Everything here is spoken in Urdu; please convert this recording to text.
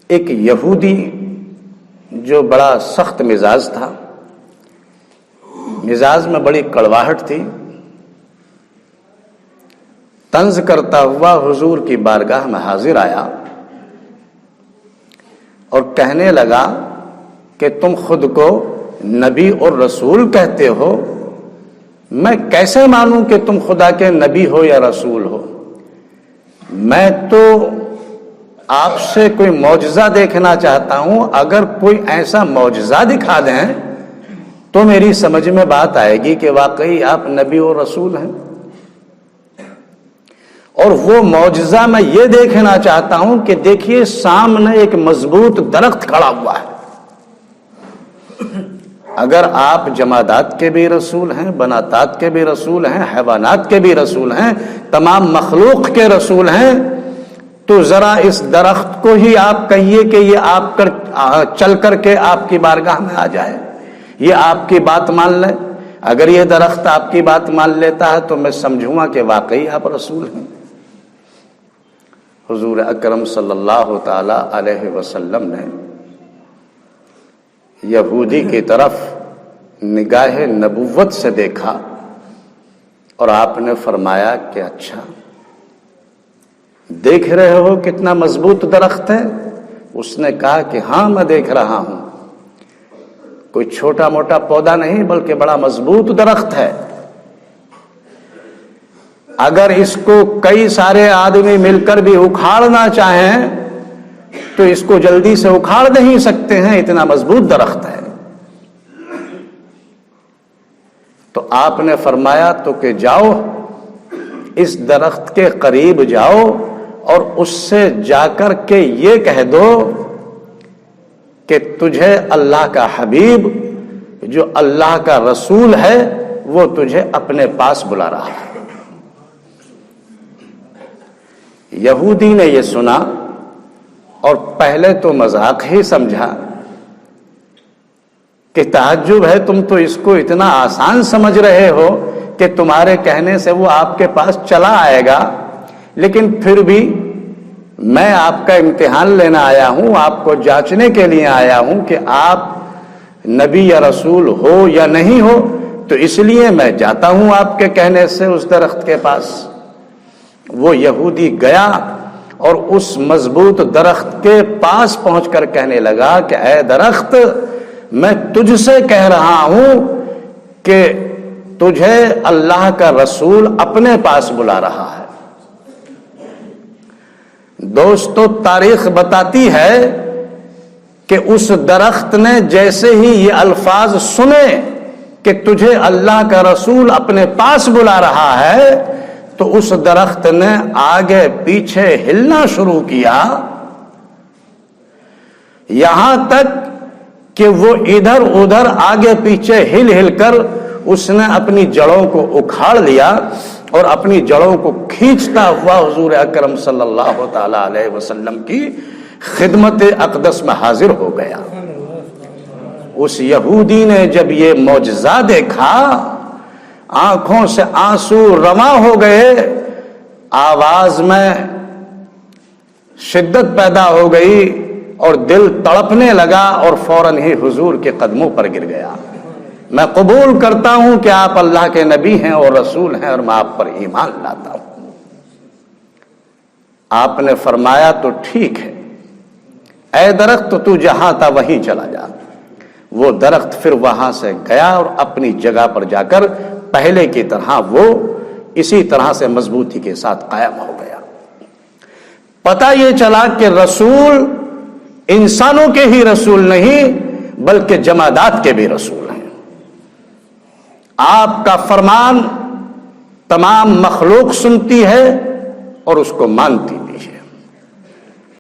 ایک یہودی جو بڑا سخت مزاج تھا، مزاج میں بڑی کڑواہٹ تھی، طنز کرتا ہوا حضور کی بارگاہ میں حاضر آیا اور کہنے لگا کہ تم خود کو نبی اور رسول کہتے ہو، میں کیسے مانوں کہ تم خدا کے نبی ہو یا رسول ہو؟ میں تو آپ سے کوئی معجزہ دیکھنا چاہتا ہوں، اگر کوئی ایسا معجزہ دکھا دیں تو میری سمجھ میں بات آئے گی کہ واقعی آپ نبی اور رسول ہیں۔ اور وہ معجزہ میں یہ دیکھنا چاہتا ہوں کہ دیکھیے سامنے ایک مضبوط درخت کھڑا ہوا ہے، اگر آپ جمادات کے بھی رسول ہیں، بناتات کے بھی رسول ہیں، حیوانات کے بھی رسول ہیں، تمام مخلوق کے رسول ہیں، تو ذرا اس درخت کو ہی آپ کہیے کہ یہ آپ چل کر کے آپ کی بارگاہ میں آ جائے، یہ آپ کی بات مان لے۔ اگر یہ درخت آپ کی بات مان لیتا ہے تو میں سمجھوں گا کہ واقعی آپ رسول ہیں۔ حضور اکرم صلی اللہ تعالی علیہ وسلم نے یہودی کی طرف نگاہ نبوت سے دیکھا اور آپ نے فرمایا کہ اچھا دیکھ رہے ہو کتنا مضبوط درخت ہے؟ اس نے کہا کہ ہاں میں دیکھ رہا ہوں، کوئی چھوٹا موٹا پودا نہیں بلکہ بڑا مضبوط درخت ہے، اگر اس کو کئی سارے آدمی مل کر بھی اکھاڑنا چاہیں تو اس کو جلدی سے اکھاڑ نہیں سکتے ہیں، اتنا مضبوط درخت ہے۔ تو آپ نے فرمایا تو کہ جاؤ اس درخت کے قریب جاؤ اور اس سے جا کر کے یہ کہہ دو کہ تجھے اللہ کا حبیب جو اللہ کا رسول ہے وہ تجھے اپنے پاس بلا رہا ہے۔ یہودی نے یہ سنا اور پہلے تو مذاق ہی سمجھا کہ تعجب ہے، تم تو اس کو اتنا آسان سمجھ رہے ہو کہ تمہارے کہنے سے وہ آپ کے پاس چلا آئے گا، لیکن پھر بھی میں آپ کا امتحان لینا آیا ہوں، آپ کو جانچنے کے لیے آیا ہوں کہ آپ نبی یا رسول ہو یا نہیں ہو، تو اس لیے میں جاتا ہوں آپ کے کہنے سے اس درخت کے پاس۔ وہ یہودی گیا اور اس مضبوط درخت کے پاس پہنچ کر کہنے لگا کہ اے درخت، میں تجھ سے کہہ رہا ہوں کہ تجھے اللہ کا رسول اپنے پاس بلا رہا ہے۔ دوستو، تاریخ بتاتی ہے کہ اس درخت نے جیسے ہی یہ الفاظ سنے کہ تجھے اللہ کا رسول اپنے پاس بلا رہا ہے تو اس درخت نے آگے پیچھے ہلنا شروع کیا، یہاں تک کہ وہ ادھر ادھر آگے پیچھے ہل ہل کر اس نے اپنی جڑوں کو اکھاڑ لیا اور اپنی جڑوں کو کھینچتا ہوا حضور اکرم صلی اللہ تعالی علیہ وسلم کی خدمت اقدس میں حاضر ہو گیا۔ اس یہودی نے جب یہ معجزہ دیکھا، آنکھوں سے آنسو رواں ہو گئے، آواز میں شدت پیدا ہو گئی اور دل تڑپنے لگا اور فوراً ہی حضور کے قدموں پر گر گیا۔ میں قبول کرتا ہوں کہ آپ اللہ کے نبی ہیں اور رسول ہیں اور میں آپ پر ایمان لاتا ہوں۔ آپ نے فرمایا تو ٹھیک ہے، اے درخت تو جہاں تھا وہیں چلا جا۔ وہ درخت پھر وہاں سے گیا اور اپنی جگہ پر جا کر پہلے کی طرح وہ اسی طرح سے مضبوطی کے ساتھ قائم ہو گیا۔ پتہ یہ چلا کہ رسول انسانوں کے ہی رسول نہیں بلکہ جمادات کے بھی رسول ہیں۔ آپ کا فرمان تمام مخلوق سنتی ہے اور اس کو مانتی